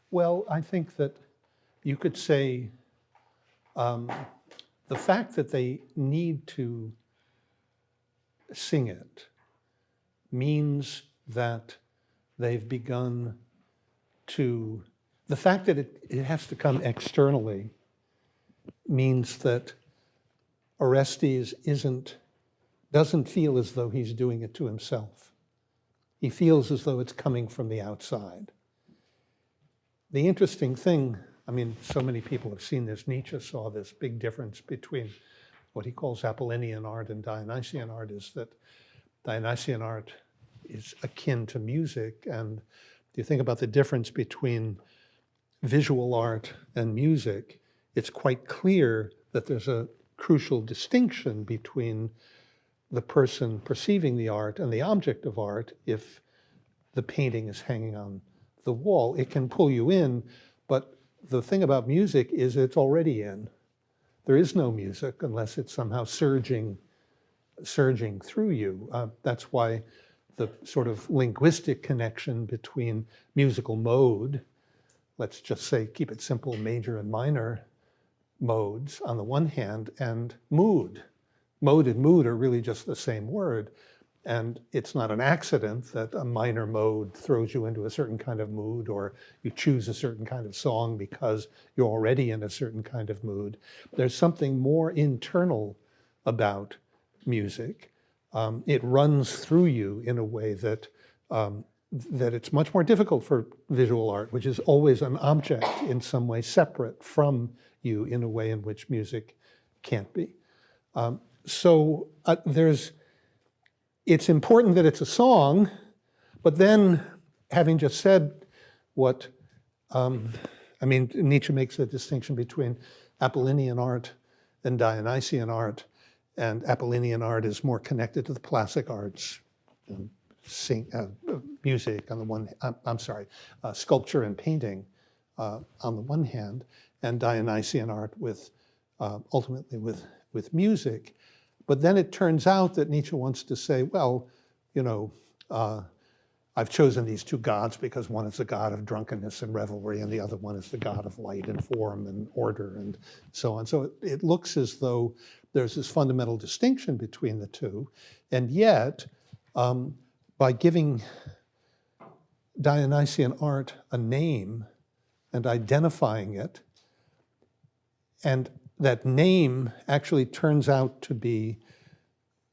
Well, I think that you could say the fact that they need to sing it means that they've begun to, the fact that it has to come externally means that Orestes doesn't feel as though he's doing it to himself. He feels as though it's coming from the outside. The interesting thing, I mean, so many people have seen this. Nietzsche saw this big difference between what he calls Apollonian art and Dionysian art, is that Dionysian art is akin to music. And if you think about the difference between visual art and music, it's quite clear that there's a crucial distinction between the person perceiving the art and the object of art. If the painting is hanging on the wall, it can pull you in, but the thing about music is it's already in. There is no music unless it's somehow surging through you. That's why the sort of linguistic connection between musical mode, let's just say, keep it simple, major and minor modes on the one hand, and mood. Mode and mood are really just the same word. And it's not an accident that a minor mode throws you into a certain kind of mood, or you choose a certain kind of song because you're already in a certain kind of mood. There's something more internal about music. It runs through you in a way that it's much more difficult for visual art, which is always an object in some way separate from you in a way in which music can't be. It's important that it's a song, but then having just said what, Nietzsche makes a distinction between Apollonian art and Dionysian art, and Apollonian art is more connected to the classic arts, music on the one, sculpture and painting on the one hand, and Dionysian art ultimately with music. But then it turns out that Nietzsche wants to say, well, I've chosen these two gods because one is the god of drunkenness and revelry, and the other one is the god of light and form and order and so on. So it looks as though there's this fundamental distinction between the two. And yet, by giving Dionysian art a name and identifying it, and that name actually turns out to be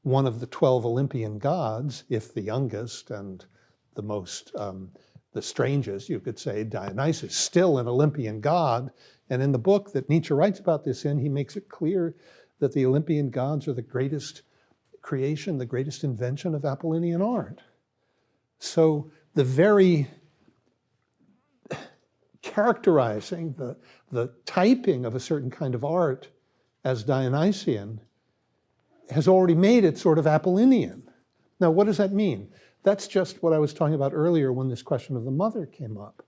one of the 12 Olympian gods, if the youngest and the most, the strangest, you could say, Dionysus, still an Olympian god. And in the book that Nietzsche writes about this in, he makes it clear that the Olympian gods are the greatest creation, the greatest invention of Apollonian art. So the very characterizing, the typing of a certain kind of art as Dionysian has already made it sort of Apollonian. Now, what does that mean? That's just what I was talking about earlier when this question of the mother came up.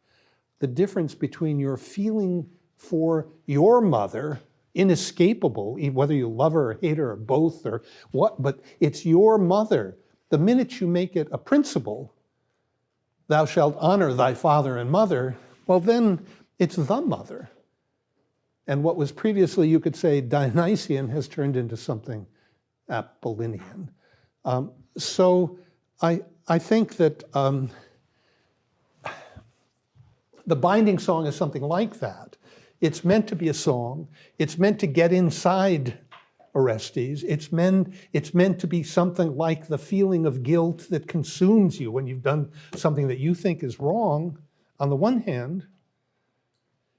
The difference between your feeling for your mother, inescapable, whether you love her or hate her or both or what, but it's your mother. The minute you make it a principle, thou shalt honor thy father and mother, well, then it's the mother. And what was previously, you could say, Dionysian has turned into something Apollonian. So I think that the binding song is something like that. It's meant to be a song. It's meant to get inside Orestes. It's meant to be something like the feeling of guilt that consumes you when you've done something that you think is wrong, on the one hand.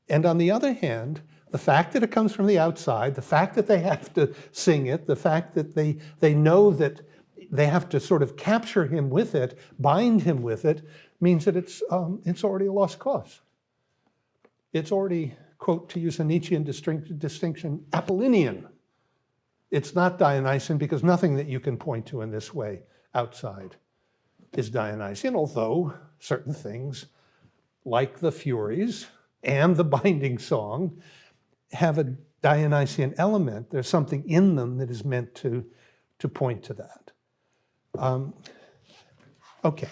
And on the other hand, the fact that it comes from the outside, the fact that they have to sing it, the fact that they know that they have to sort of capture him with it, bind him with it, means that it's already a lost cause. It's already, quote, to use a Nietzschean distinction, Apollonian. It's not Dionysian because nothing that you can point to in this way outside is Dionysian, although certain things like the Furies and the binding song have a Dionysian element. There's something in them that is meant to point to that. Okay,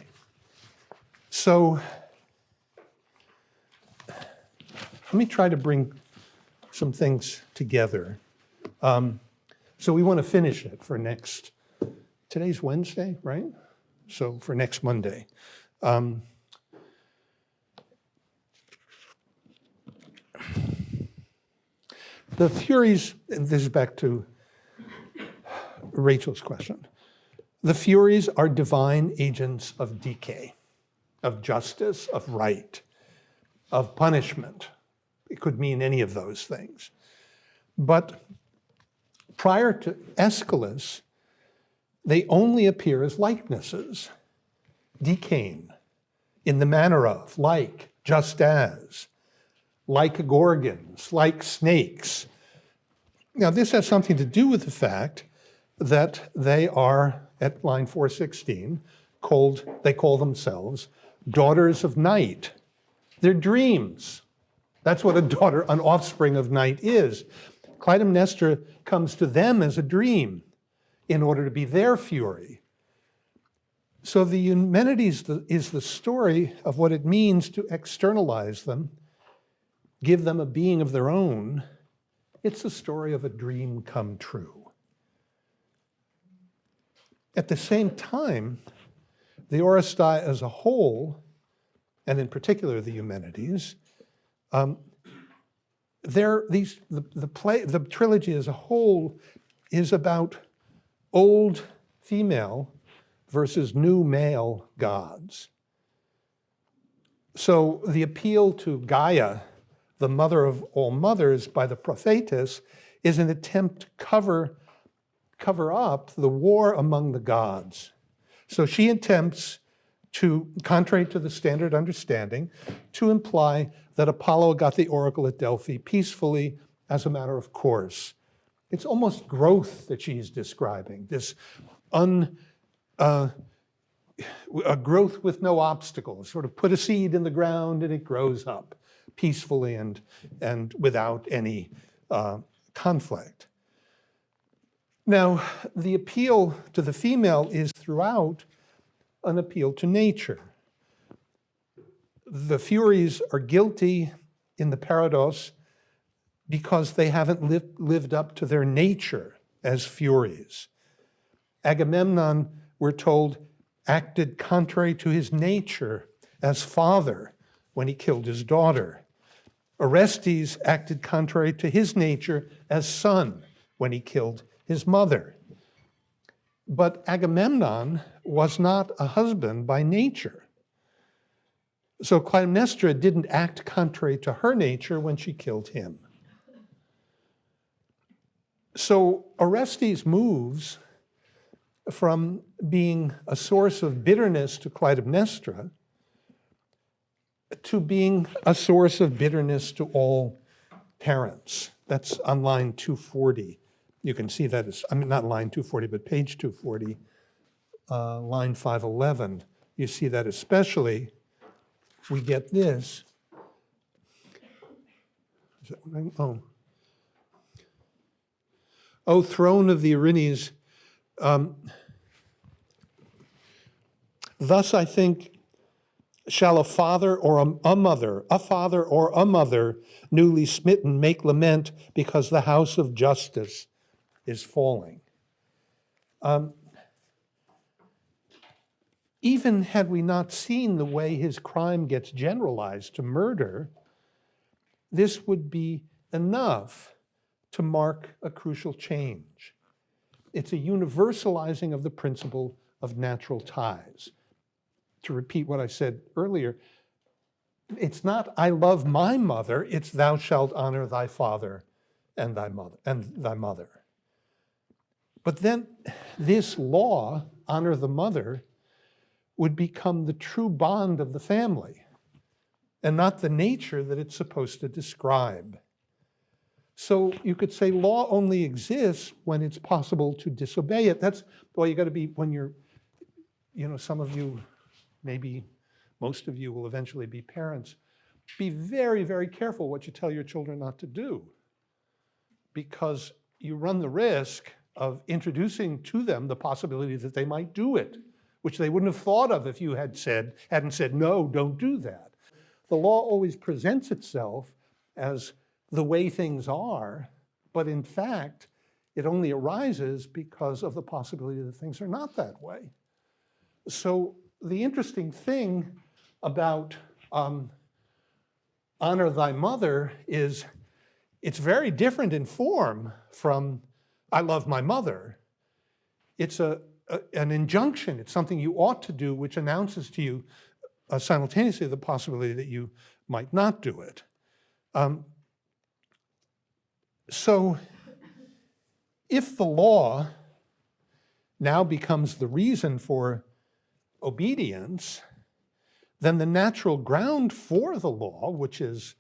so let me try to bring some things together. So we want to finish it for today's Wednesday, right? So for next Monday. The Furies, and this is back to Rachel's question. The Furies are divine agents of decay, of justice, of right, of punishment. It could mean any of those things. But prior to Aeschylus, they only appear as likenesses, decaying, in the manner of, like, just as, like gorgons, like snakes. Now, this has something to do with the fact that they are, at line 416, they call themselves daughters of night. They're dreams. That's what an offspring of night is. Clytemnestra comes to them as a dream in order to be their fury. So the Eumenides is the story of what it means to externalize them, give them a being of their own. It's the story of a dream come true. At the same time, the Oresteia as a whole, and in particular the Eumenides, the trilogy as a whole is about old female versus new male gods. So the appeal to Gaia, the mother of all mothers, by the prophetess, is an attempt to cover up the war among the gods. So she attempts to, contrary to the standard understanding, to imply that Apollo got the oracle at Delphi peacefully as a matter of course. It's almost growth that she's describing, this a growth with no obstacles, sort of put a seed in the ground and it grows up peacefully and without any conflict. Now, the appeal to the female is throughout an appeal to nature. The Furies are guilty in the Paradox because they haven't lived up to their nature as Furies. Agamemnon, we're told, acted contrary to his nature as father when he killed his daughter. Orestes acted contrary to his nature as son when he killed his mother. But Agamemnon was not a husband by nature. So Clytemnestra didn't act contrary to her nature when she killed him. So Orestes moves from being a source of bitterness to Clytemnestra to being a source of bitterness to all parents. That's on line 240. You can see that as, not line 240, but page 240, line 511. You see that especially, we get this. Is that what Oh, throne of the Erinyes. Thus I think, shall a father or a mother, newly smitten, make lament because the house of justice is falling. Even had we not seen the way his crime gets generalized to murder, this would be enough to mark a crucial change. It's a universalizing of the principle of natural ties. To repeat what I said earlier, it's not I love my mother, it's thou shalt honor thy father and thy mother. But then this law, honor the mother, would become the true bond of the family and not the nature that it's supposed to describe. So you could say law only exists when it's possible to disobey it. That's why you got to be, when you're, some of you, maybe most of you will eventually be parents, be very, very careful what you tell your children not to do, because you run the risk of introducing to them the possibility that they might do it, which they wouldn't have thought of if you hadn't said, no, don't do that. The law always presents itself as the way things are, but in fact, it only arises because of the possibility that things are not that way. So the interesting thing about honor thy mother is it's very different in form from I love my mother. It's an injunction. It's something you ought to do, which announces to you simultaneously the possibility that you might not do it. So if the law now becomes the reason for obedience, then the natural ground for the law, which is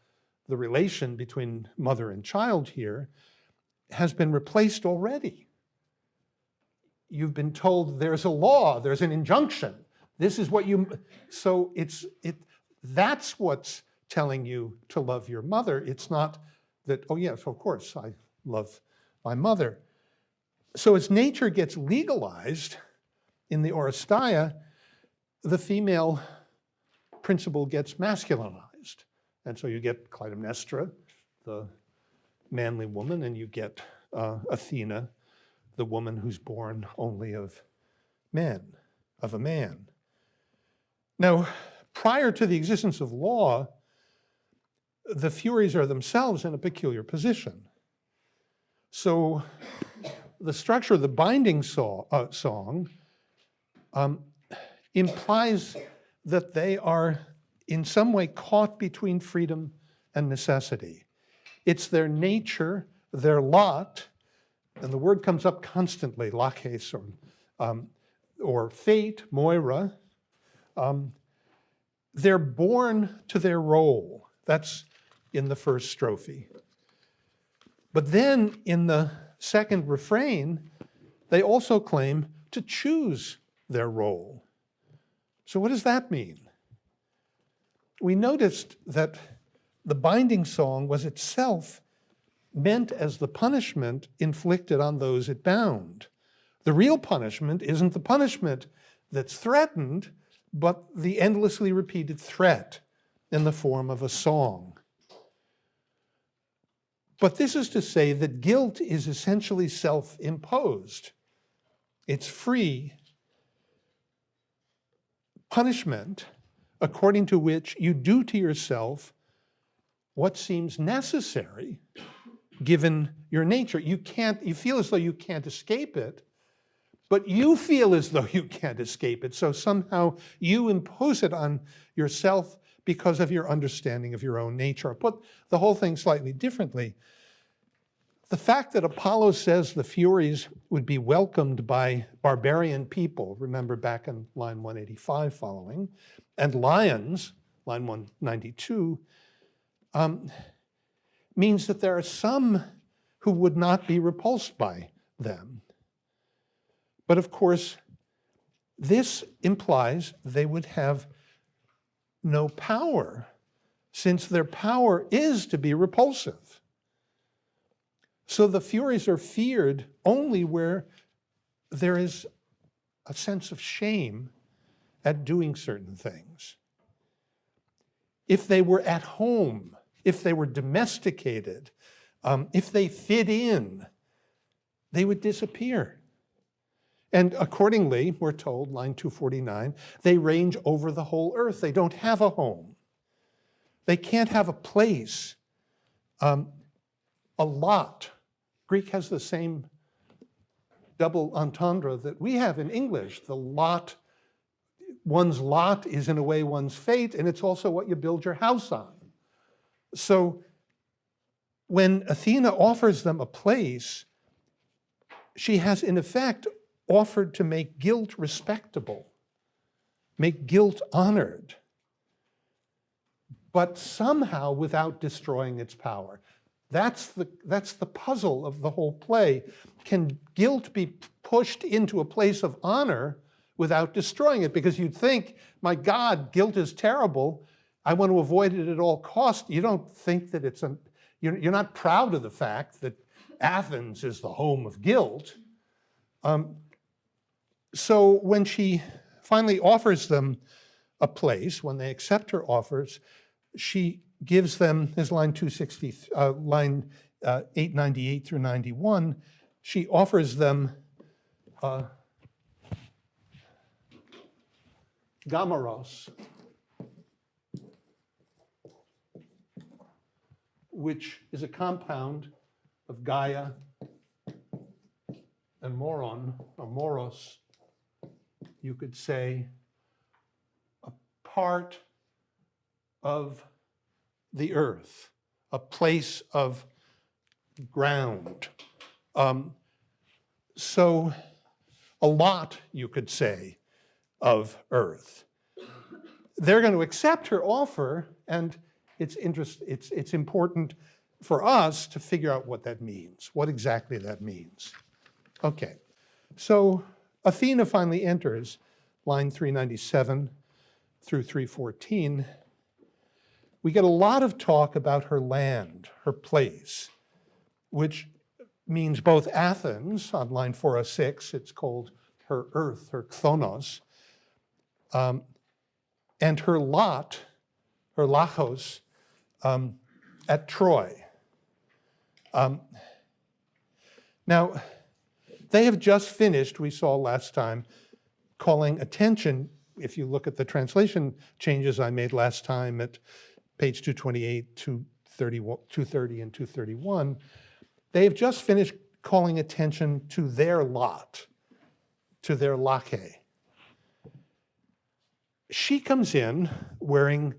the relation between mother and child here, has been replaced already. You've been told there's a law, there's an injunction. This is what you, so that's what's telling you to love your mother. It's not that, oh yes, of course, I love my mother. So as nature gets legalized in the Oresteia, the female principle gets masculinized. And so you get Clytemnestra, the manly woman, and you get Athena, the woman who's born only of men, of a man. Now, prior to the existence of law, the Furies are themselves in a peculiar position. So the structure of the binding song implies that they are in some way caught between freedom and necessity. It's their nature, their lot, and the word comes up constantly, laches, or fate, moira. They're born to their role. That's in the first strophe. But then in the second refrain, they also claim to choose their role. So what does that mean? We noticed that the binding song was itself meant as the punishment inflicted on those it bound. The real punishment isn't the punishment that's threatened, but the endlessly repeated threat in the form of a song. But this is to say that guilt is essentially self-imposed. It's free punishment according to which you do to yourself what seems necessary given your nature. You feel as though you can't escape it, but you feel as though you can't escape it. So somehow you impose it on yourself because of your understanding of your own nature. I'll put the whole thing slightly differently. The fact that Apollo says the Furies would be welcomed by barbarian people, remember back in line 185 following, and lions, line 192, means that there are some who would not be repulsed by them. But of course, this implies they would have no power, since their power is to be repulsive. So the Furies are feared only where there is a sense of shame at doing certain things. If they were at home, if they were domesticated, if they fit in, they would disappear. And accordingly, we're told, line 249, they range over the whole earth. They don't have a home. They can't have a place, a lot. Greek has the same double entendre that we have in English. The lot, one's lot is in a way one's fate, and it's also what you build your house on. So when Athena offers them a place, she has in effect offered to make guilt respectable, make guilt honored, but somehow without destroying its power. That's the puzzle of the whole play. Can guilt be pushed into a place of honor without destroying it? Because you'd think, my God, guilt is terrible. I want to avoid it at all costs. You don't think that you're not proud of the fact that Athens is the home of guilt. So when she finally offers them a place, when they accept her offers, she gives them, is line 260, line 898 through 91, she offers them gamaros, which is a compound of Gaia and moron, or moros, you could say, a part of the earth, a place of ground. So a lot, you could say, of earth. They're going to accept her offer, and it's important for us to figure out what that means, what exactly that means. Okay, so Athena finally enters, line 397 through 314. We get a lot of talk about her land, her place, which means both Athens, on line 406, it's called her earth, her chthonios, and her lot, her lachos, at Troy. Now, they have just finished, we saw last time, calling attention, if you look at the translation changes I made last time at page 228, 230, and 231, they have just finished calling attention to their lot, to their lache. She comes in wearing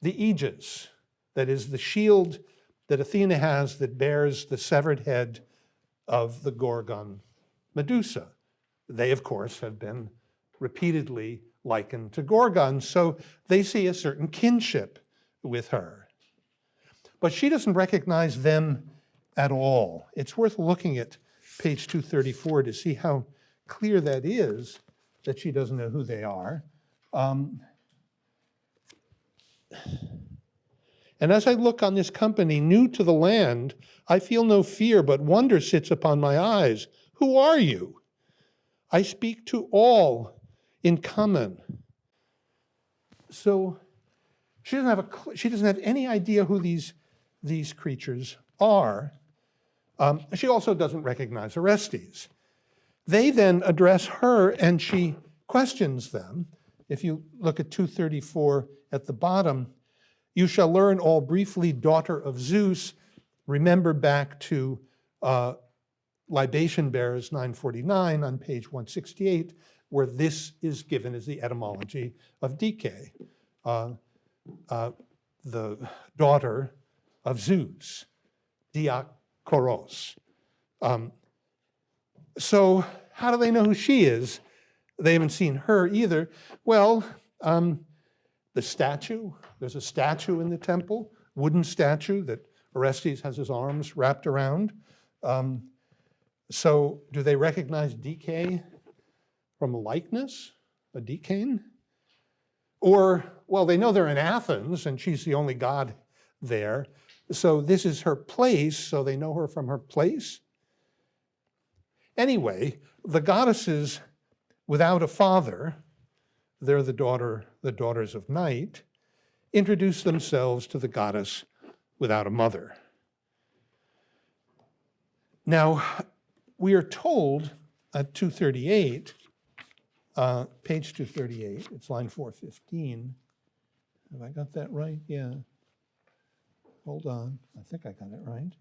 the aegis, that is the shield that Athena has that bears the severed head of the Gorgon Medusa. They, of course, have been repeatedly likened to Gorgons, so they see a certain kinship with her. But she doesn't recognize them at all. It's worth looking at page 234 to see how clear that is, that she doesn't know who they are. And as I look on this company, new to the land, I feel no fear, but wonder sits upon my eyes. Who are you? I speak to all in common. So she doesn't have any idea who these creatures are. She also doesn't recognize Orestes. They then address her, and she questions them. If you look at 234 at the bottom, you shall learn all briefly, daughter of Zeus. Remember back to Libation Bearers 949 on page 168, where this is given as the etymology of Dike, the daughter of Zeus, Diakoros. So how do they know who she is? They haven't seen her either. Well, the statue, there's a statue in the temple, wooden statue that Orestes has his arms wrapped around. So do they recognize Dike from a likeness, a Dikane? Or, well, they know they're in Athens and she's the only god there. So this is her place, so they know her from her place. Anyway, the goddesses without a father, they're the daughters of night, introduce themselves to the goddess without a mother. Now, we are told at 238, page 238, it's line 415. Have I got that right? Yeah. Hold on, I think I got it right.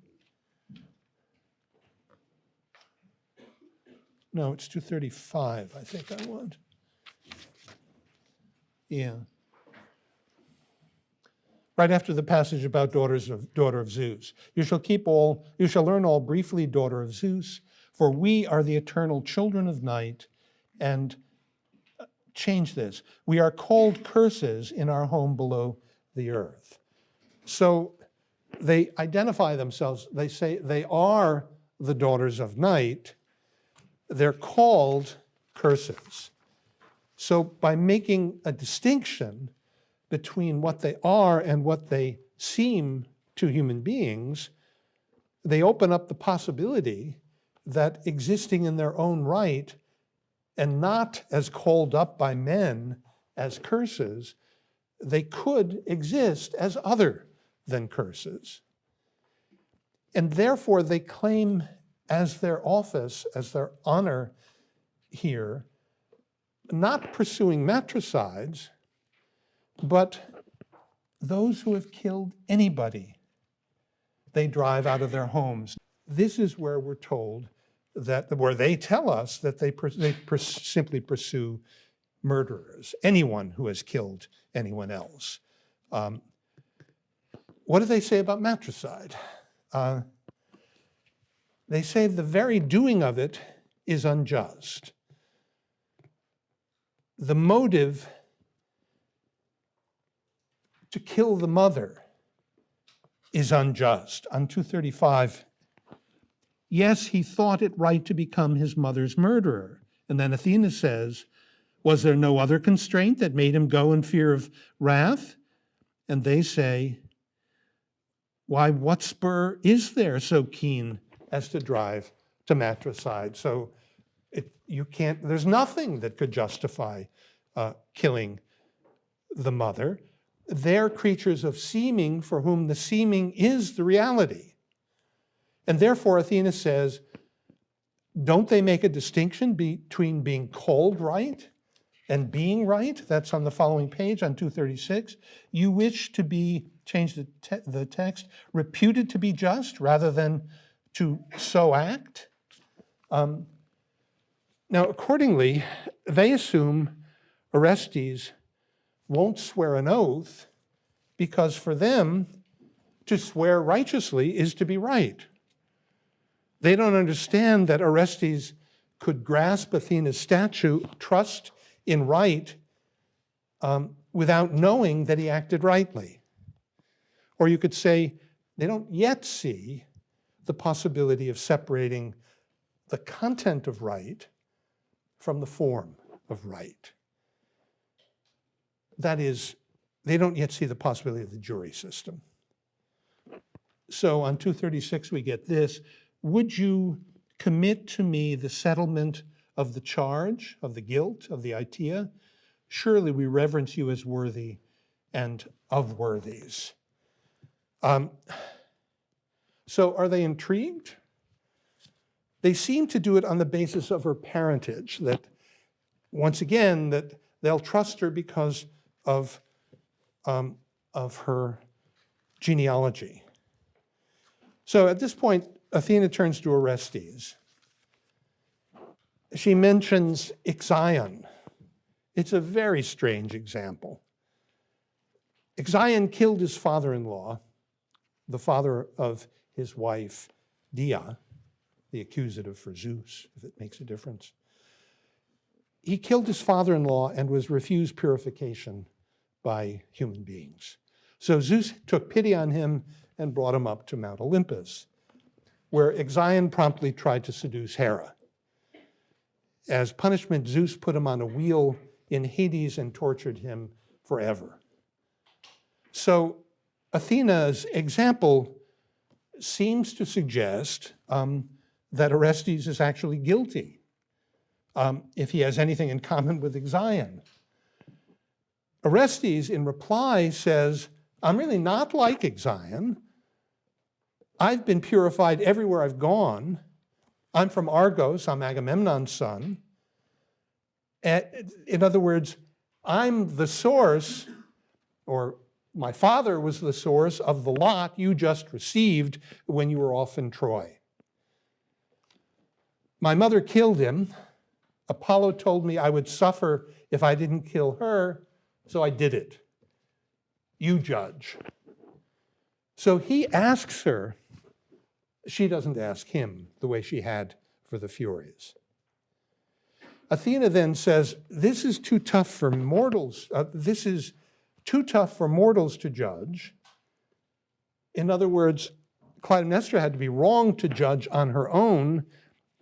No, it's 235, I think I want. Yeah. Right after the passage about daughter of Zeus. You shall learn all briefly, daughter of Zeus, for we are the eternal children of night, and change this. We are called curses in our home below the earth. So they identify themselves, they say they are the daughters of night. They're called curses. So by making a distinction between what they are and what they seem to human beings, they open up the possibility that existing in their own right and not as called up by men as curses, they could exist as other than curses. And therefore they claim as their office, as their honor here, not pursuing matricides, but those who have killed anybody they drive out of their homes. This is where we're told that, where they tell us that they simply pursue murderers, anyone who has killed anyone else. What do they say about matricide? They say the very doing of it is unjust. The motive to kill the mother is unjust. On 235, yes, he thought it right to become his mother's murderer. And then Athena says, was there no other constraint that made him go in fear of wrath? And they say, why, what spur is there so keen as to drive to matricide? So you can't, there's nothing that could justify killing the mother. They're creatures of seeming for whom the seeming is the reality. And therefore, Athena says, don't they make a distinction between being called right and being right? That's on the following page, on 236. You wish to be, change the text, reputed to be just rather than to so act. Now, accordingly, they assume Orestes won't swear an oath because for them, to swear righteously is to be right. They don't understand that Orestes could grasp Athena's statue, trust in right, without knowing that he acted rightly. Or you could say, they don't yet see the possibility of separating the content of right from the form of right. That is, they don't yet see the possibility of the jury system. So on 236, we get this. Would you commit to me the settlement of the charge, of the guilt, of the idea? Surely we reverence you as worthy and of worthies. So are they intrigued? They seem to do it on the basis of her parentage, that once again, that they'll trust her because of her genealogy. So at this point, Athena turns to Orestes. She mentions Ixion. It's a very strange example. Ixion killed his father-in-law, the father of his wife, Dia, the accusative for Zeus, if it makes a difference. He killed his father-in-law and was refused purification by human beings. So Zeus took pity on him and brought him up to Mount Olympus, where Ixion promptly tried to seduce Hera. As punishment, Zeus put him on a wheel in Hades and tortured him forever. So Athena's example seems to suggest that Orestes is actually guilty, if he has anything in common with Ixion. Orestes, in reply, says, I'm really not like Ixion. I've been purified everywhere I've gone. I'm from Argos, I'm Agamemnon's son. In other words, I'm the source, or my father was the source of the lot you just received when you were off in Troy. My mother killed him. Apollo told me I would suffer if I didn't kill her, so I did it. You judge. So he asks her. She doesn't ask him the way she had for the Furies. Athena then says, this is too tough for mortals. This is too tough for mortals to judge. In other words, Clytemnestra had to be wrong to judge on her own,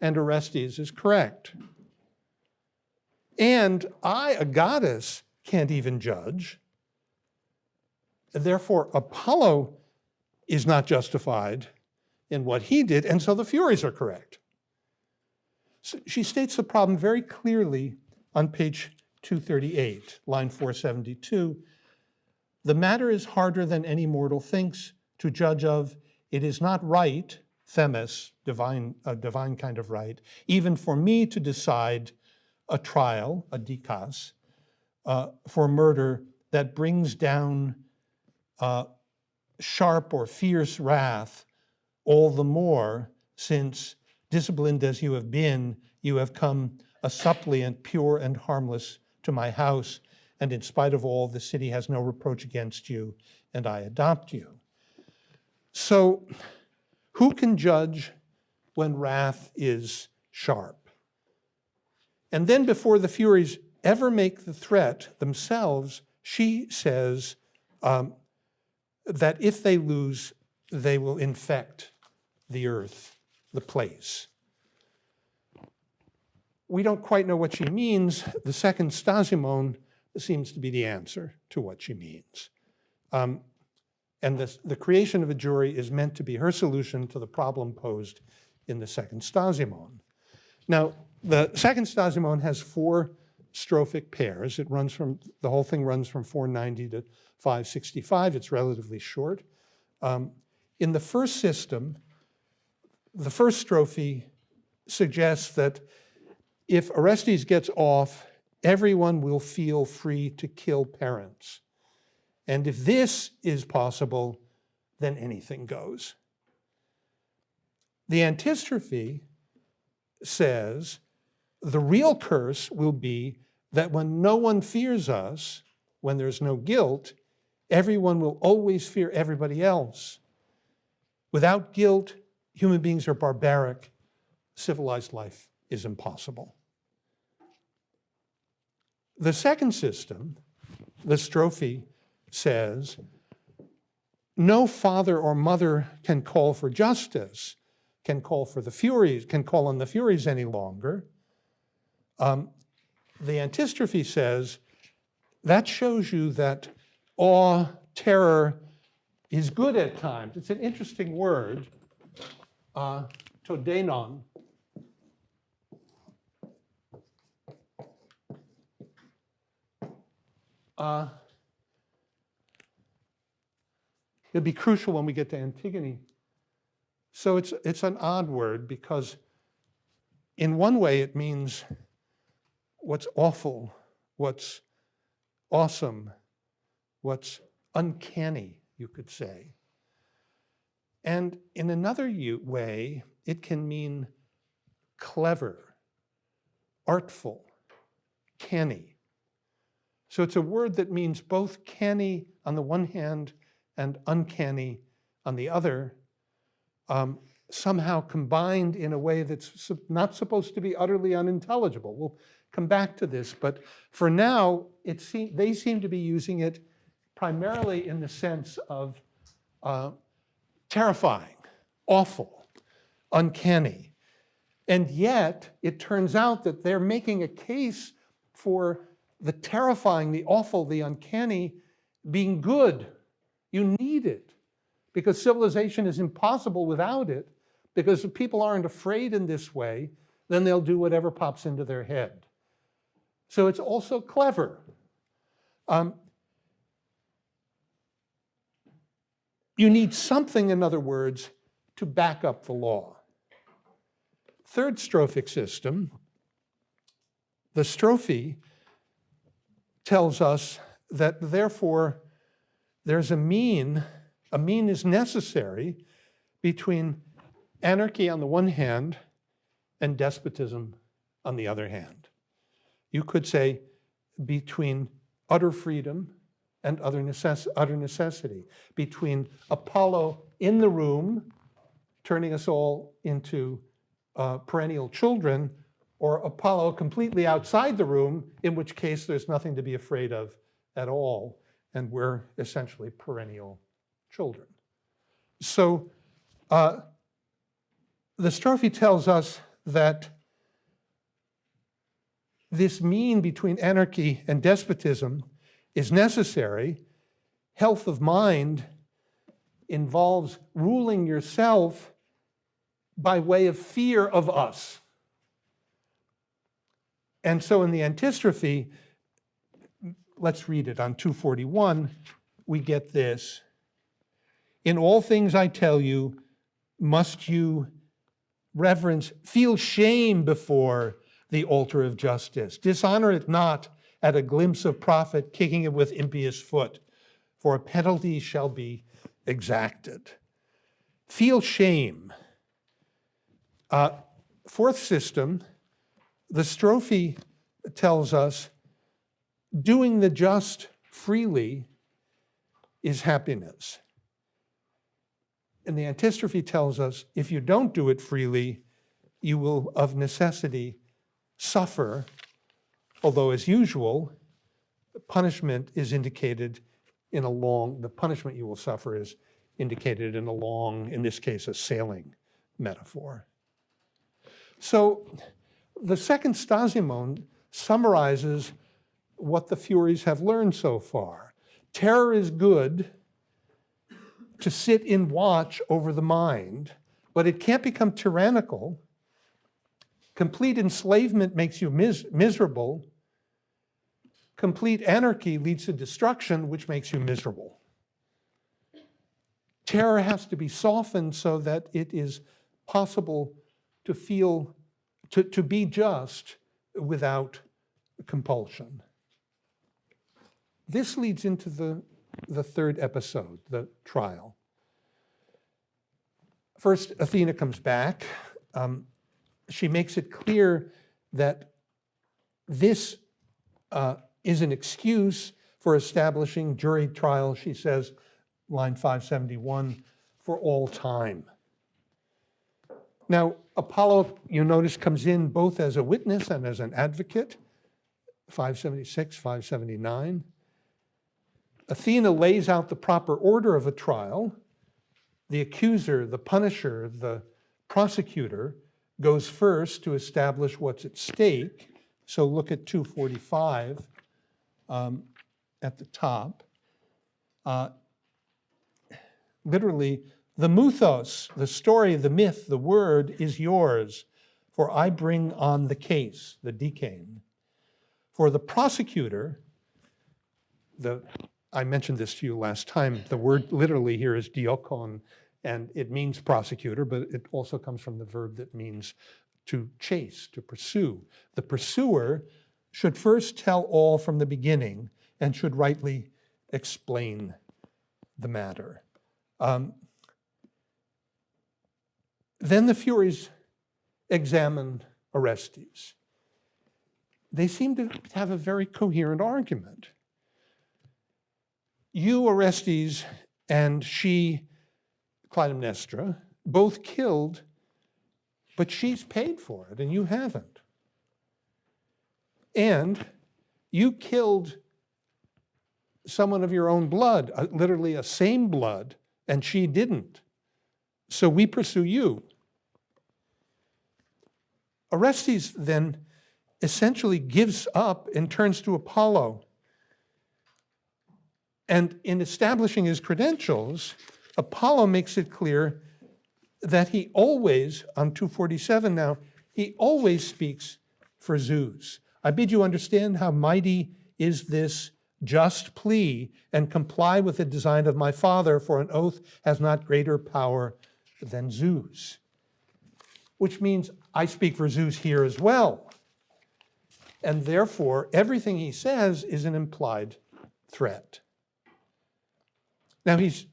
and Orestes is correct. And I, a goddess, can't even judge. Therefore, Apollo is not justified in what he did, and so the Furies are correct. So she states the problem very clearly on page 238, line 472. The matter is harder than any mortal thinks to judge of. It is not right, themis, a divine kind of right, even for me to decide a trial, a dikos, for murder that brings down sharp or fierce wrath, all the more since, disciplined as you have been, you have come a suppliant, pure and harmless, to my house, and in spite of all, the city has no reproach against you, and I adopt you. So, who can judge when wrath is sharp? And then before the Furies ever make the threat themselves, she says that if they lose, they will infect the earth, the place. We don't quite know what she means. The second stasimon seems to be the answer to what she means. And the creation of a jury is meant to be her solution to the problem posed in the second stasimon. Now, the second stasimon has 4 strophic pairs. The whole thing runs from 490 to 565. It's relatively short. In the first system, the first strophe suggests that if Orestes gets off, everyone will feel free to kill parents. And if this is possible, then anything goes. The antistrophe says the real curse will be that when no one fears us, when there's no guilt, everyone will always fear everybody else. Without guilt, human beings are barbaric. Civilized life is impossible. The second system, the strophe, says, no father or mother can call for justice, can call for the Furies, can call on the Furies any longer. The antistrophe says, that shows you that awe, terror is good at times. It's an interesting word, todenon. It'll be crucial when we get to Antigone. So it's an odd word because in one way it means what's awful, what's awesome, what's uncanny, you could say. And in another way, it can mean clever, artful, canny. So it's a word that means both canny on the one hand and uncanny on the other, somehow combined in a way that's not supposed to be utterly unintelligible. We'll come back to this, but for now, they seem to be using it primarily in the sense of terrifying, awful, uncanny. And yet, it turns out that they're making a case for the terrifying, the awful, the uncanny being good. You need it because civilization is impossible without it, because if people aren't afraid in this way, then they'll do whatever pops into their head. So it's also clever. You need something, in other words, to back up the law. Third strophic system, the strophe tells us that therefore there's a mean is necessary between anarchy on the one hand and despotism on the other hand. You could say between utter freedom and utter necessity, between Apollo in the room, turning us all into perennial children, or Apollo completely outside the room, in which case there's nothing to be afraid of at all, and we're essentially perennial children. So the strophe tells us that this mean between anarchy and despotism is necessary. Health of mind involves ruling yourself by way of fear of us. And so in the antistrophe, let's read it on 241, we get this. In all things I tell you, must you reverence, feel shame before the altar of justice. Dishonor it not at a glimpse of profit, kicking it with impious foot, for a penalty shall be exacted. Feel shame. Fourth system, the strophe tells us, doing the just freely is happiness. And the antistrophe tells us, if you don't do it freely, you will of necessity suffer, although as usual, punishment is indicated in the punishment you will suffer is indicated in a long, in this case, a sailing metaphor. So the second Stasimon summarizes what the Furies have learned so far. Terror is good to sit in watch over the mind, but it can't become tyrannical. Complete enslavement makes you miserable. Complete anarchy leads to destruction, which makes you miserable. Terror has to be softened so that it is possible to feel, to be just without compulsion. This leads into the third episode, the trial. First, Athena comes back. She makes it clear that this is an excuse for establishing jury trial, she says, line 571, for all time. Now, Apollo, you notice, comes in both as a witness and as an advocate, 576, 579. Athena lays out the proper order of a trial. The accuser, the punisher, the prosecutor goes first to establish what's at stake. So look at 245 at the top. Literally, the mythos, the story, the myth, the word is yours, for I bring on the case, the decane. For the prosecutor, I mentioned this to you last time, the word literally here is diokon, and it means prosecutor, but it also comes from the verb that means to chase, to pursue. The pursuer should first tell all from the beginning and should rightly explain the matter. Then the Furies examine Orestes. They seem to have a very coherent argument. You, Orestes, and she, Clytemnestra, both killed, but she's paid for it and you haven't. And you killed someone of your own blood, literally a same blood, and she didn't. So we pursue you. Orestes then essentially gives up and turns to Apollo. And in establishing his credentials, Apollo makes it clear that he always, on 247 now, he always speaks for Zeus. I bid you understand how mighty is this just plea and comply with the design of my father, for an oath has not greater power than Zeus. Which means I speak for Zeus here as well. And therefore, everything he says is an implied threat. Now, he's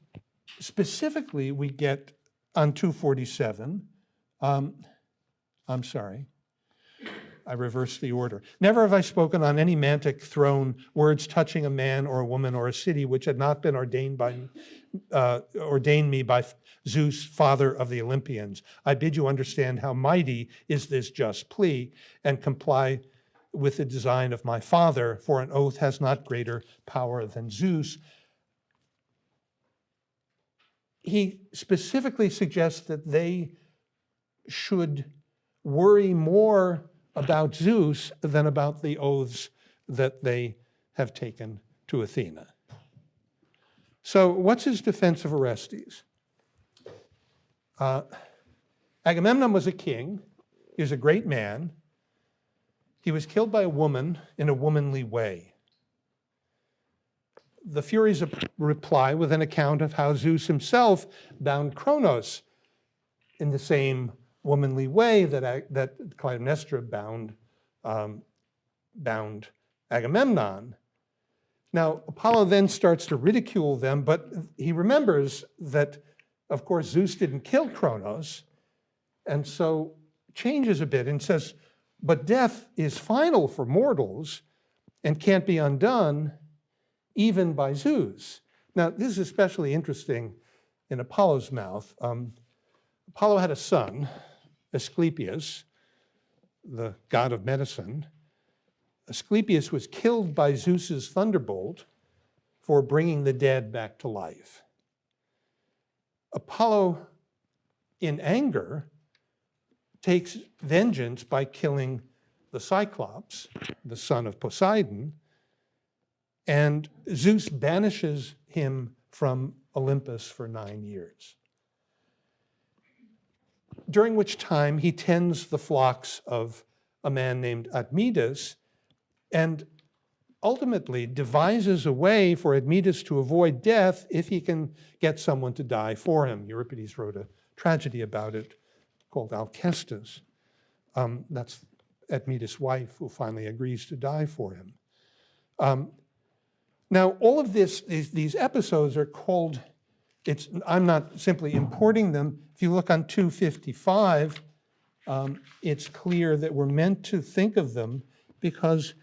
specifically, we get on 247, I'm sorry, I reversed the order. Never have I spoken on any mantic throne words touching a man or a woman or a city which had not been ordained me by Zeus, father of the Olympians. I bid you understand how mighty is this just plea and comply with the design of my father, for an oath has not greater power than Zeus. He specifically suggests that they should worry more about Zeus than about the oaths that they have taken to Athena. So what's his defense of Orestes? Agamemnon was a king. He was a great man. He was killed by a woman in a womanly way. the Furies reply with an account of how Zeus himself bound Kronos in the same womanly way that Clytemnestra bound Agamemnon. Now, Apollo then starts to ridicule them, but he remembers that, of course, Zeus didn't kill Kronos, and so changes a bit and says, but death is final for mortals and can't be undone even by Zeus. Now, this is especially interesting in Apollo's mouth. Apollo had a son, Asclepius, the god of medicine. Asclepius was killed by Zeus's thunderbolt for bringing the dead back to life. Apollo, in anger, takes vengeance by killing the Cyclops, the son of Poseidon, and Zeus banishes him from Olympus for 9 years, during which time he tends the flocks of a man named Admetus, and ultimately devises a way for Admetus to avoid death if he can get someone to die for him. Euripides wrote a tragedy about it called Alcestis. That's Admetus' wife who finally agrees to die for him. Now, all of these episodes are called, I'm not simply importing them. If you look on 255, it's clear that we're meant to think of them because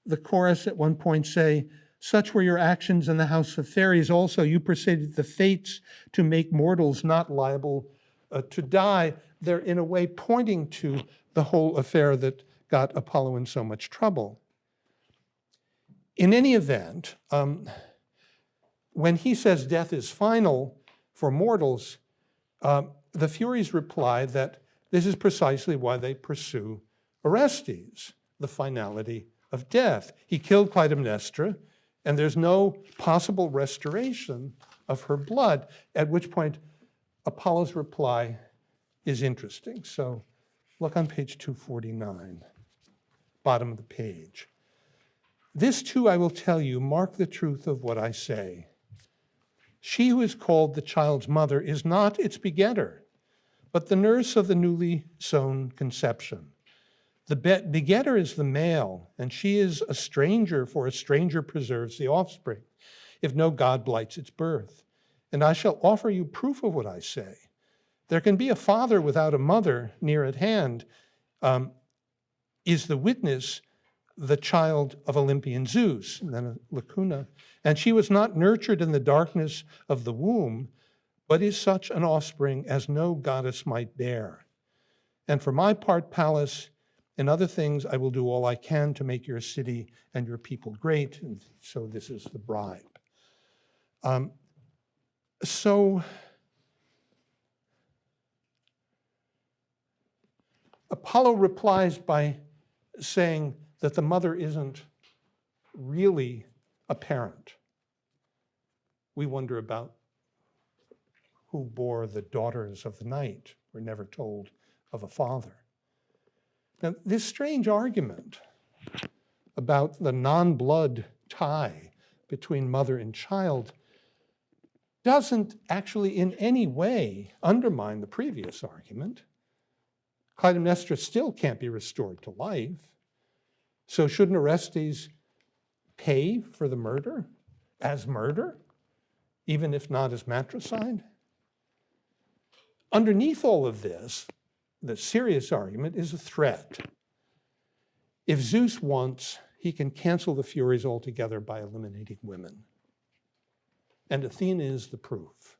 the chorus at one point say, such were your actions in the house of fairies also. You persuaded the fates to make mortals not liable to die. They're in a way pointing to the whole affair that got Apollo in so much trouble. In any event, when he says death is final for mortals, the Furies reply that this is precisely why they pursue Orestes, the finality of death. He killed Clytemnestra, and there's no possible restoration of her blood, at which point Apollo's reply is interesting. So look on page 249, bottom of the page. This too I will tell you, mark the truth of what I say. She who is called the child's mother is not its begetter, but the nurse of the newly sown conception. The begetter is the male, and she is a stranger, for a stranger preserves the offspring, if no god blights its birth. And I shall offer you proof of what I say. There can be a father without a mother near at hand. Is the witness the child of Olympian Zeus? And then a lacuna. And she was not nurtured in the darkness of the womb, but is such an offspring as no goddess might bear. And for my part, Pallas, in other things, I will do all I can to make your city and your people great. And so this is the bribe. So Apollo replies by saying that the mother isn't really a parent. We wonder about who bore the daughters of the night. We're never told of a father. Now, this strange argument about the non-blood tie between mother and child doesn't actually in any way undermine the previous argument. Clytemnestra still can't be restored to life. So shouldn't Orestes pay for the murder as murder, even if not as matricide? Underneath all of this, the serious argument is a threat. If Zeus wants, he can cancel the Furies altogether by eliminating women. And Athena is the proof.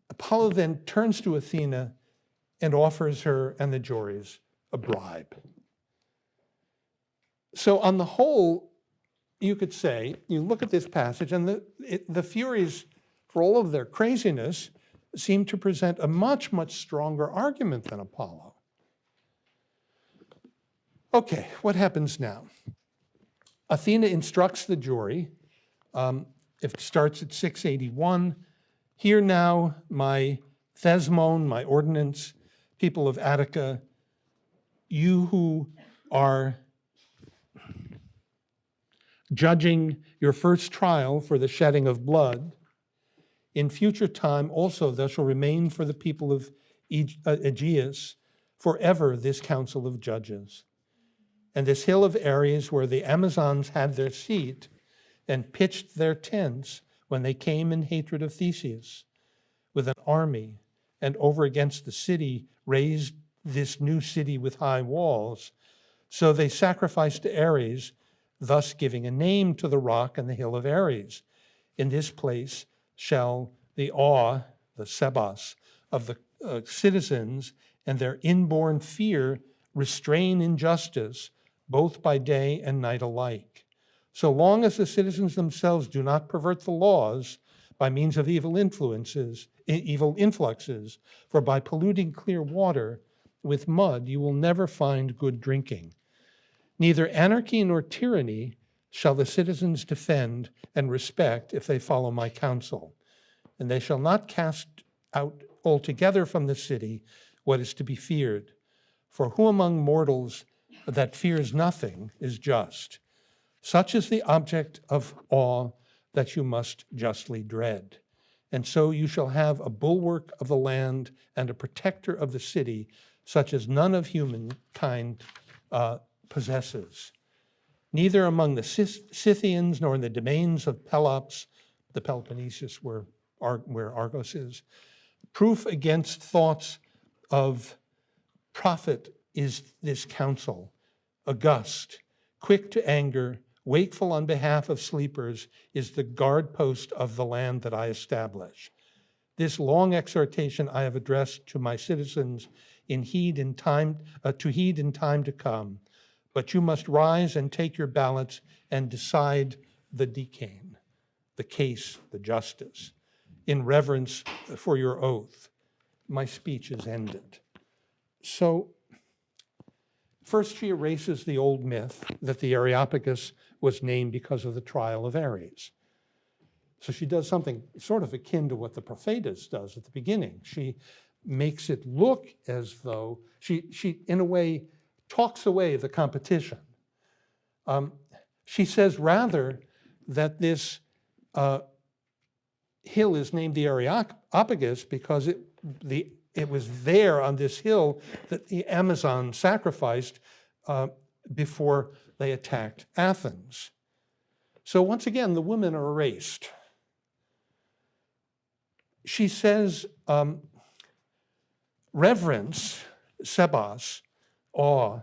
Apollo then turns to Athena and offers her and the juries a bribe. So on the whole, you could say, you look at this passage, and the Furies, for all of their craziness, seem to present a much, much stronger argument than Apollo. Okay, what happens now? Athena instructs the jury. It starts at 681. Hear now, my Thesmon, my ordinance, people of Attica, you who are judging your first trial for the shedding of blood. In future time also there shall remain for the people of Aegeus forever this council of judges. And this hill of Ares where the Amazons had their seat and pitched their tents when they came in hatred of Theseus with an army, and over against the city raised this new city with high walls. So they sacrificed to Ares, thus giving a name to the rock and the hill of Ares. In this place shall the awe, the sebas, of the citizens and their inborn fear restrain injustice, both by day and night alike. So long as the citizens themselves do not pervert the laws by means of evil influxes, for by polluting clear water with mud you will never find good drinking. Neither anarchy nor tyranny shall the citizens defend and respect if they follow my counsel, and they shall not cast out altogether from the city what is to be feared. For who among mortals that fears nothing is just? Such is the object of awe that you must justly dread. And so you shall have a bulwark of the land and a protector of the city, such as none of humankind possesses. Neither among the Scythians nor in the domains of Pelops, the Peloponnesus where Argos is, proof against thoughts of profit is this counsel, august, quick to anger, wakeful on behalf of sleepers, is the guard post of the land that I establish. This long exhortation I have addressed to my citizens to heed in time to come. But you must rise and take your ballots and decide the decane, the case, the justice, in reverence for your oath. My speech is ended. So first she erases the old myth that the Areopagus was named because of the trial of Ares. So she does something sort of akin to what the Prophetus does at the beginning. She makes it look as though she in a way talks away the competition. She says rather that this hill is named the Areopagus because it was there on this hill that the Amazon sacrificed before they attacked Athens. So once again, the women are erased. She says reverence, sebas, awe,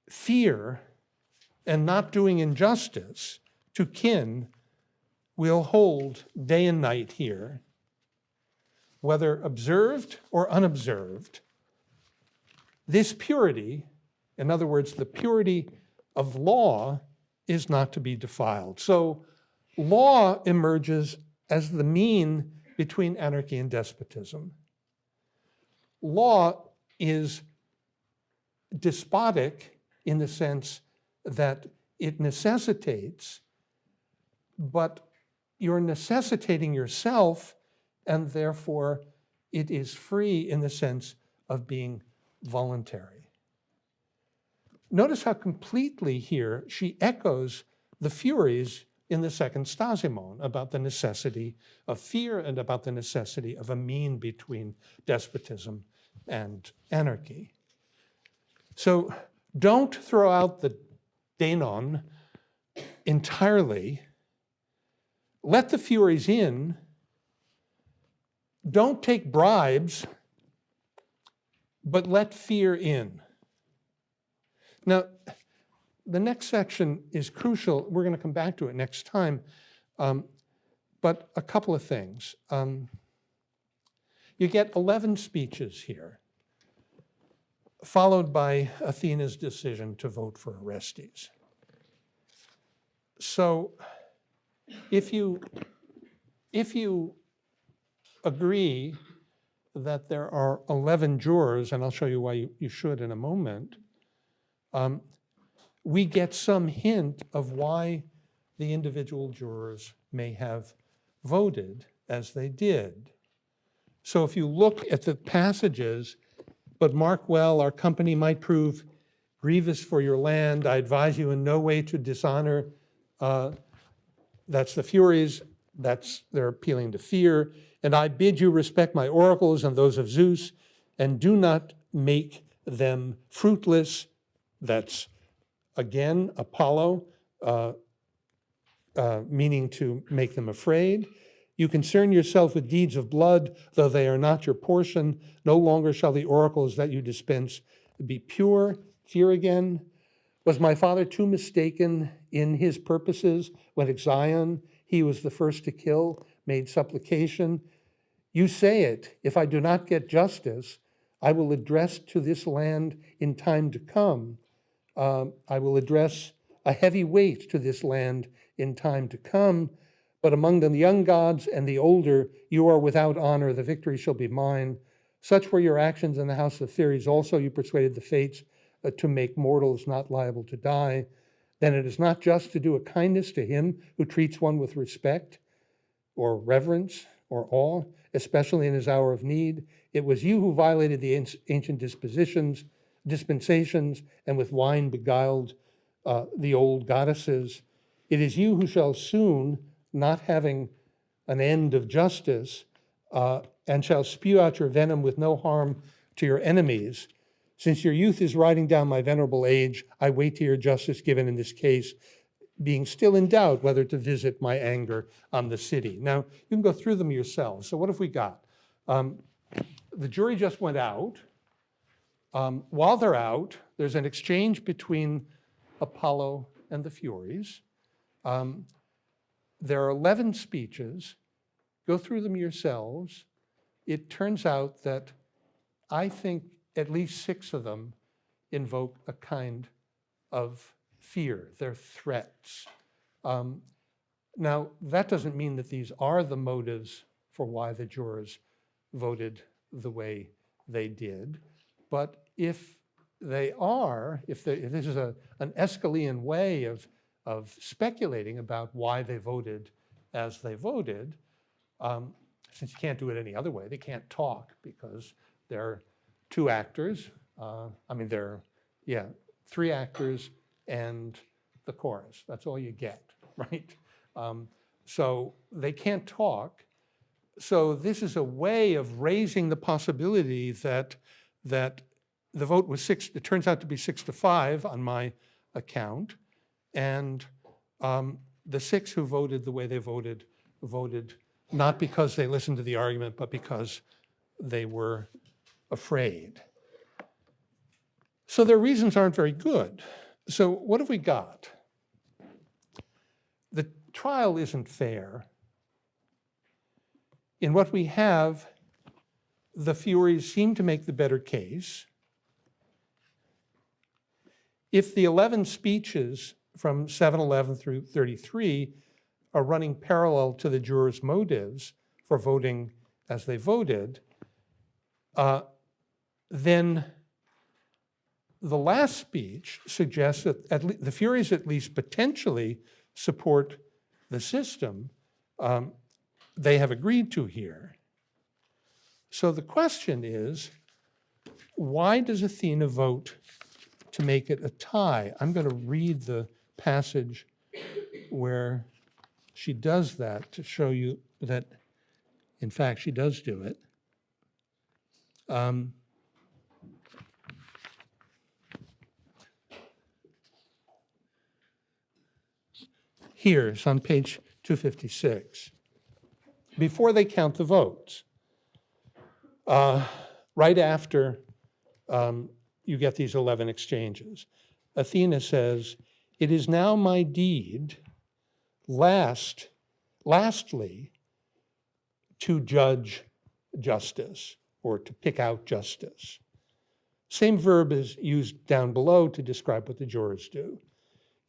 fear, and not doing injustice to kin will hold day and night here, whether observed or unobserved. This purity, in other words, the purity of law, is not to be defiled. So law emerges as the mean between anarchy and despotism. Law is despotic in the sense that it necessitates, but you're necessitating yourself, and therefore it is free in the sense of being voluntary. Notice how completely here she echoes the Furies in the second Stasimon about the necessity of fear and about the necessity of a mean between despotism and anarchy. So don't throw out the Danon entirely. Let the Furies in. Don't take bribes, but let fear in. Now, the next section is crucial. We're going to come back to it next time. But a couple of things. You get 11 speeches here, followed by Athena's decision to vote for Orestes. So if you agree that there are 11 jurors, and I'll show you why you should in a moment, we get some hint of why the individual jurors may have voted as they did. So if you look at the passages, but mark well, our company might prove grievous for your land. I advise you in no way to dishonor. That's the Furies. They're appealing to fear. And I bid you respect my oracles and those of Zeus, and do not make them fruitless. That's, again, Apollo, meaning to make them afraid. You concern yourself with deeds of blood, though they are not your portion. No longer shall the oracles that you dispense be pure. Fear again. Was my father too mistaken in his purposes when Ixion, he was the first to kill, made supplication? You say it, if I do not get justice, I will address to this land in time to come. I will address a heavy weight to this land in time to come. But among the young gods and the older, you are without honor, the victory shall be mine. Such were your actions in the house of Theres. Also you persuaded the fates to make mortals not liable to die. Then it is not just to do a kindness to him who treats one with respect or reverence or awe, especially in his hour of need. It was you who violated the ancient dispensations, and with wine beguiled the old goddesses. It is you who shall soon, not having an end of justice, and shall spew out your venom with no harm to your enemies. Since your youth is riding down my venerable age, I wait to your justice given in this case, being still in doubt whether to visit my anger on the city. Now, you can go through them yourselves. So what have we got? The jury just went out. While they're out, there's an exchange between Apollo and the Furies. There are 11 speeches. Go through them yourselves. It turns out that I think at least 6 of them invoke a kind of fear. They're threats. Now, that doesn't mean that these are the motives for why the jurors voted the way they did. But if they are, if this is an Aeschylean way of speculating about why they voted as they voted, since you can't do it any other way, they can't talk because they're 2 actors. They're 3 actors and the chorus. That's all you get, right? So they can't talk. So this is a way of raising the possibility that the vote was 6. It turns out to be 6-5 on my account, and the 6 who voted the way they voted not because they listened to the argument, but because they were afraid. So their reasons aren't very good. So what have we got? The trial isn't fair. In what we have, the Furies seem to make the better case. If the 11 speeches from 711 through 33 are running parallel to the jurors' motives for voting as they voted, then the last speech suggests that the Furies at least potentially support the system they have agreed to here. So the question is, why does Athena vote to make it a tie? I'm going to read the passage where she does that to show you that, in fact, she does do it. Here, it's on page 256. Before they count the votes, right after you get these 11 exchanges, Athena says, "It is now my deed, lastly, to judge justice," or to pick out justice. Same verb is used down below to describe what the jurors do.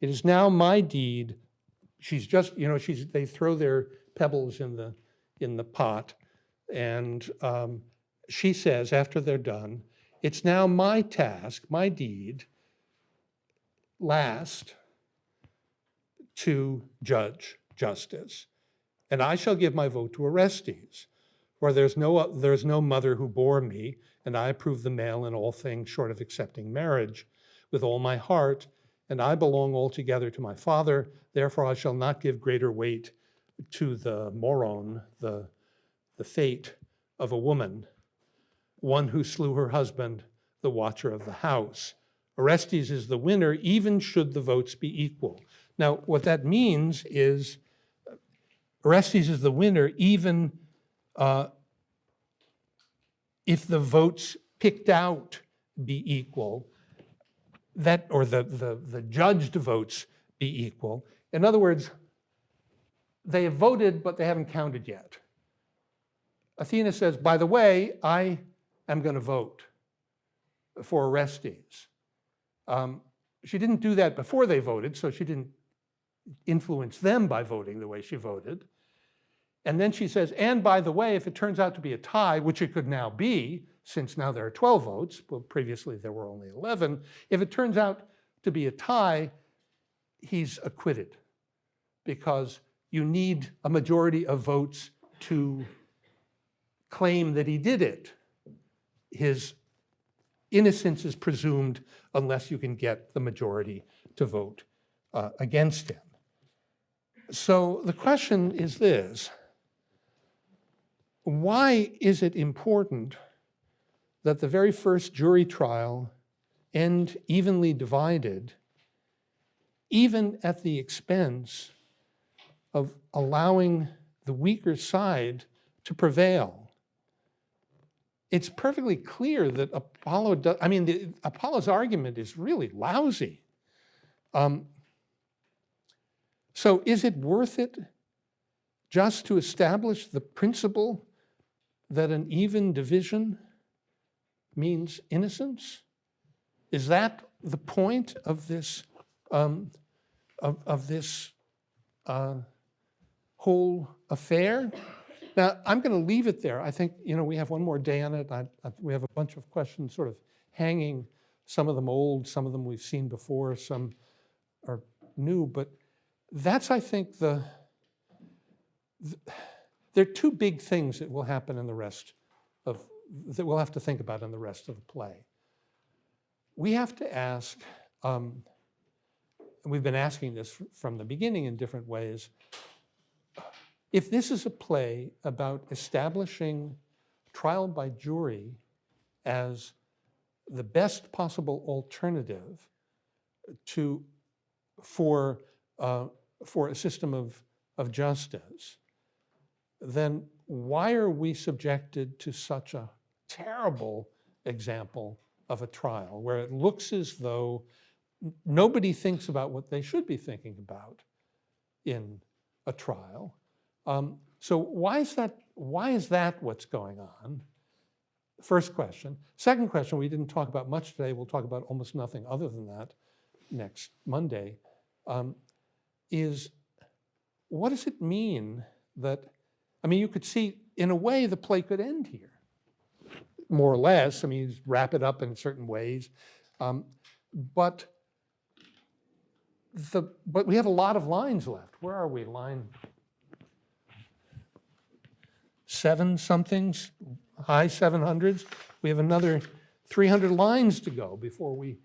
It is now my deed. She's just, they throw their pebbles in the pot, and she says after they're done, "It's now my task, my deed, last, to judge justice, and I shall give my vote to Orestes, for there's no mother who bore me, and I approve the male in all things short of accepting marriage. with all my heart, and I belong altogether to my father. Therefore, I shall not give greater weight to the moron, the fate of a woman, one who slew her husband, the watcher of the house. Orestes is the winner, even should the votes be equal. Now, what that means is Orestes is the winner, even if the votes picked out be equal, that, or the judged votes be equal. In other words, they have voted, but they haven't counted yet. Athena says, by the way, I am going to vote for Orestes. She didn't do that before they voted, so she didn't influence them by voting the way she voted. And then she says, and by the way, if it turns out to be a tie, which it could now be, since now there are 12 votes, well, previously there were only 11, if it turns out to be a tie, he's acquitted, because you need a majority of votes to claim that he did it. His innocence is presumed unless you can get the majority to vote against him. So the question is this: why is it important that the very first jury trial end evenly divided, even at the expense of allowing the weaker side to prevail? It's perfectly clear that Apollo's argument is really lousy. So is it worth it just to establish the principle that an even division means innocence? Is that the point of this whole affair? Now, I'm going to leave it there. I think, we have one more day on it. We have a bunch of questions sort of hanging, some of them old, some of them we've seen before, some are new, but that's, I think, there are two big things that will happen in the rest of, that we'll have to think about in the rest of the play. We have to ask, and we've been asking this from the beginning in different ways, if this is a play about establishing trial by jury as the best possible alternative for a system of justice, then why are we subjected to such a terrible example of a trial where it looks as though nobody thinks about what they should be thinking about in a trial? So why is that what's going on? First question. Second question, we didn't talk about much today. We'll talk about almost nothing other than that next Monday, is what does it mean that, you could see, in a way, the play could end here, more or less. Wrap it up in certain ways. But we have a lot of lines left. Where are we? Line 7-somethings, high 700s. We have another 300 lines to go before we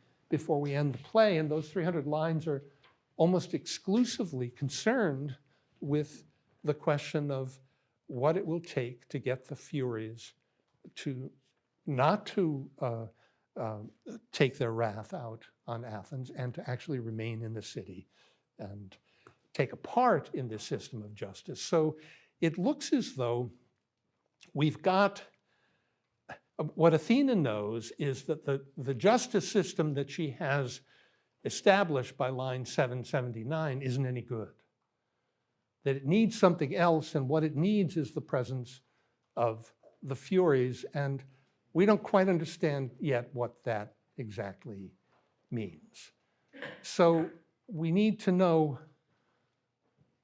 end the play, and those 300 lines are almost exclusively concerned with the question of what it will take to get the Furies to not to take their wrath out on Athens and to actually remain in the city and take a part in this system of justice. So it looks as though we've got, what Athena knows is that the justice system that she has established by line 779 isn't any good. That it needs something else, and what it needs is the presence of the Furies, and we don't quite understand yet what that exactly means. So we need to know,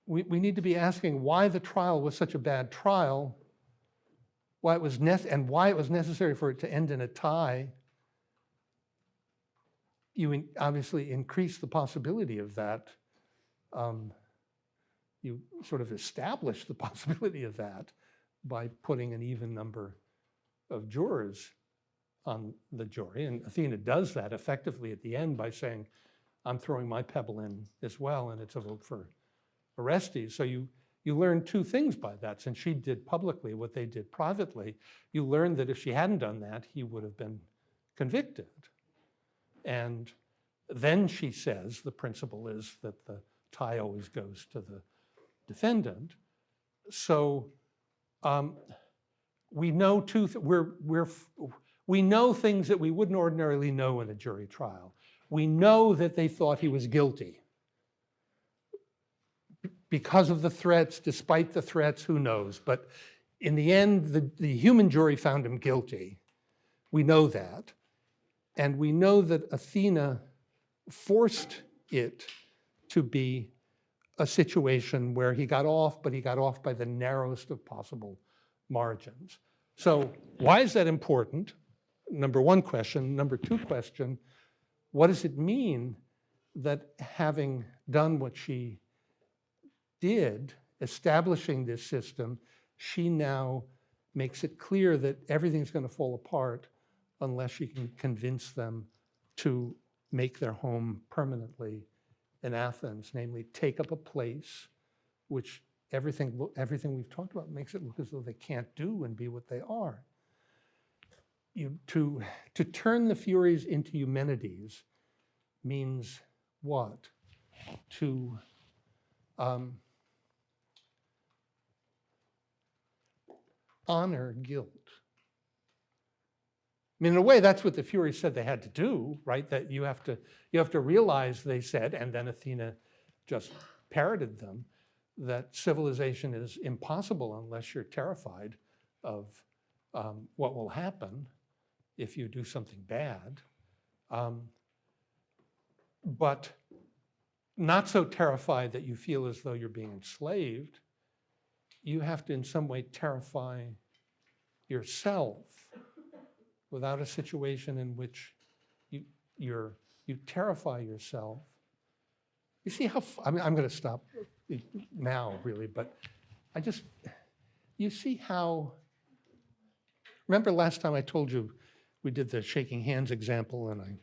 we need to be asking why the trial was such a bad trial, why it was necessary for it to end in a tie. You obviously increase the possibility of that. You sort of establish the possibility of that by putting an even number of jurors on the jury. And Athena does that effectively at the end by saying, I'm throwing my pebble in as well, and it's a vote for Orestes. So you learn two things by that. Since she did publicly what they did privately, you learn that if she hadn't done that, he would have been convicted. And then she says the principle is that the tie always goes to the defendant. So we know we know things that we wouldn't ordinarily know in a jury trial. We know that they thought he was guilty. Because of the threats, despite the threats, who knows? But in the end, the human jury found him guilty. We know that. And we know that Athena forced it to be a situation where he got off, but he got off by the narrowest of possible margins. So why is that important? Number one question. Number two question, what does it mean that having done what she did, establishing this system, she now makes it clear that everything's going to fall apart unless she can convince them to make their home permanently in Athens, namely take up a place which everything we've talked about makes it look as though they can't do and be what they are. To turn the Furies into Eumenides means what? To honor guilt. I mean, in a way, that's what the Furies said they had to do, right? That you have to realize, they said, and then Athena just parroted them, that civilization is impossible unless you're terrified of what will happen if you do something bad, but not so terrified that you feel as though you're being enslaved. You have to in some way terrify yourself without a situation in which you terrify yourself. You see how, I'm going to stop now really, but you see how, remember last time I told you we did the shaking hands example, and I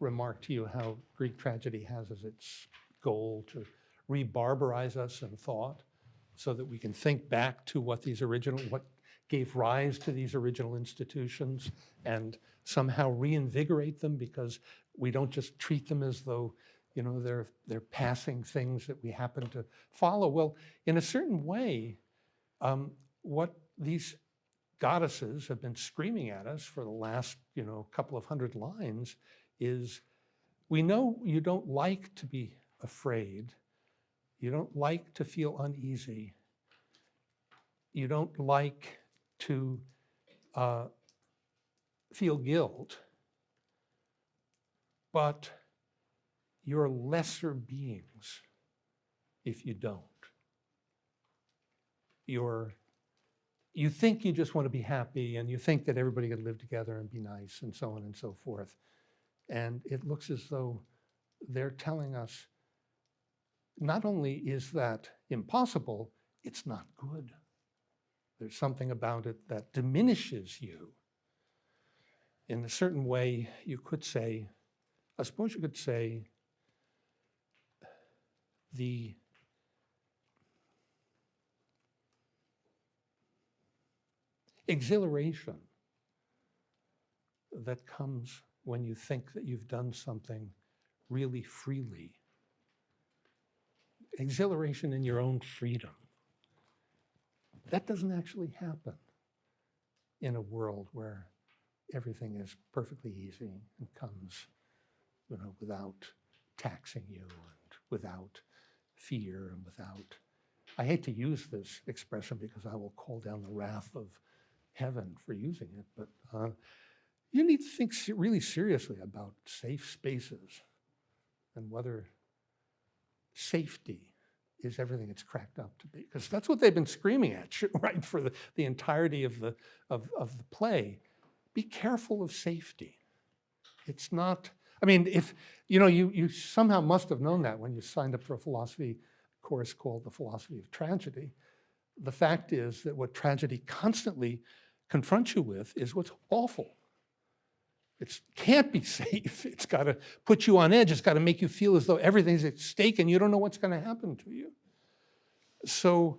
remarked to you how Greek tragedy has as its goal to re-barbarize us in thought so that we can think back to what gave rise to these original institutions and somehow reinvigorate them, because we don't just treat them as though they're passing things that we happen to follow. Well, in a certain way, what these goddesses have been screaming at us for the last couple of hundred lines is, we know you don't like to be afraid, you don't like to feel uneasy, you don't like to feel guilt, but you're lesser beings if you don't. You think you just want to be happy, and you think that everybody could live together and be nice, and so on and so forth. And it looks as though they're telling us, not only is that impossible, it's not good. There's something about it that diminishes you. In a certain way, I suppose you could say, the exhilaration that comes when you think that you've done something really freely, exhilaration in your own freedom, that doesn't actually happen in a world where everything is perfectly easy and comes without taxing you and without fear and without, I hate to use this expression because I will call down the wrath of heaven for using it, but you need to think really seriously about safe spaces and whether safety is everything it's cracked up to be, because that's what they've been screaming at, right, for the entirety of the play. Be careful of safety. It's not, I mean, if, you somehow must have known that when you signed up for a philosophy course called the Philosophy of Tragedy. The fact is that what tragedy constantly confronts you with is what's awful. It can't be safe. It's got to put you on edge. It's got to make you feel as though everything's at stake and you don't know what's going to happen to you. So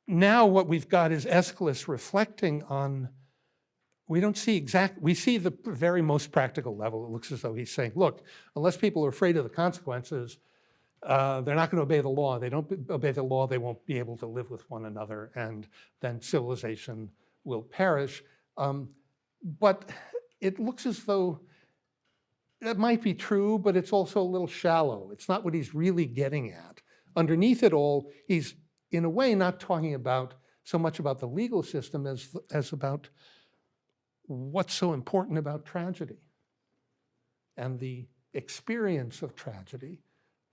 now what we've got is Aeschylus reflecting on, we see the very most practical level. It looks as though he's saying, look, unless people are afraid of the consequences, they're not going to obey the law. They don't obey the law, they won't be able to live with one another, and then civilization will perish. But it looks as though that might be true, but it's also a little shallow. It's not what he's really getting at. Underneath it all, he's in a way not talking about so much about the legal system as about what's so important about tragedy and the experience of tragedy,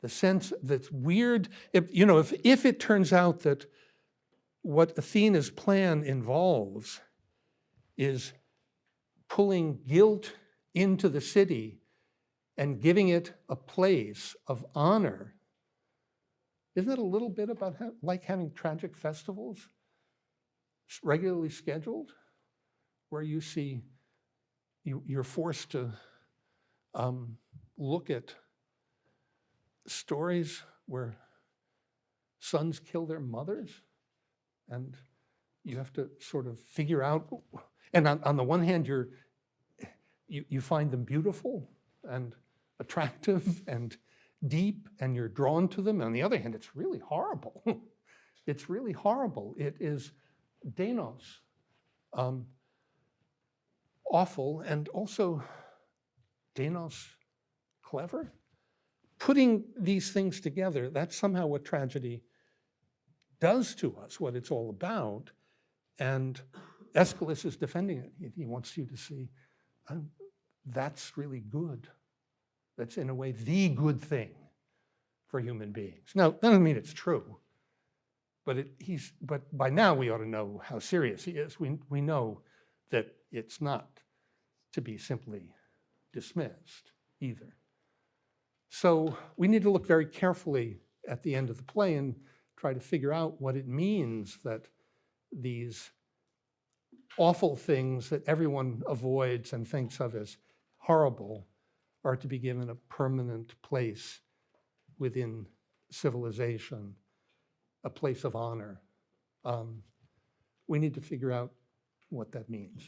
the sense that's weird. If it turns out that what Athena's plan involves is pulling guilt into the city and giving it a place of honor, isn't it a little bit about like having tragic festivals regularly scheduled, where you see you're forced to look at stories where sons kill their mothers, and you have to sort of figure out. And on the one hand, you find them beautiful and attractive and deep, and you're drawn to them. On the other hand, it's really horrible. It's really horrible. It is Denos, awful, and also Denos clever. Putting these things together, that's somehow what tragedy does to us, what it's all about. And Aeschylus is defending it. He wants you to see that's really good. That's in a way the good thing for human beings. Now, that doesn't mean it's true, but by now we ought to know how serious he is. We know that it's not to be simply dismissed either. So we need to look very carefully at the end of the play and try to figure out what it means that these awful things that everyone avoids and thinks of as horrible are to be given a permanent place within civilization, a place of honor. We need to figure out what that means.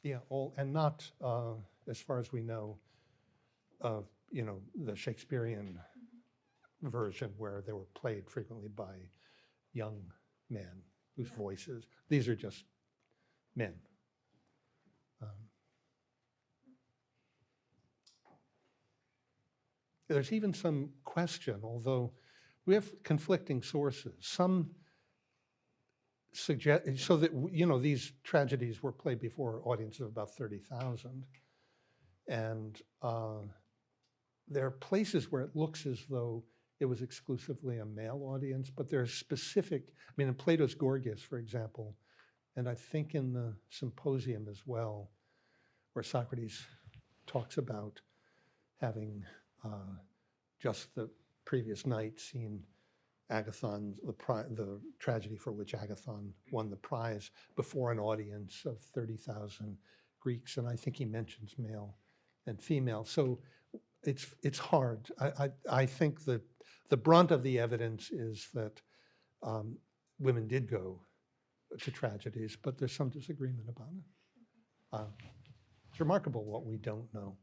Yeah, and not, as far as we know, the Shakespearean version where they were played frequently by young men whose voices, these are just men. There's even some question, although we have conflicting sources. Some suggest, so that, these tragedies were played before audiences of about 30,000. And there are places where it looks as though it was exclusively a male audience, but there's specific, in Plato's Gorgias, for example, and I think in the Symposium as well, where Socrates talks about having just the previous night seen Agathon, the tragedy for which Agathon won the prize, before an audience of 30,000 Greeks, and I think he mentions male and female. So it's hard. I think that the brunt of the evidence is that women did go to tragedies, but there's some disagreement about it. It's remarkable what we don't know.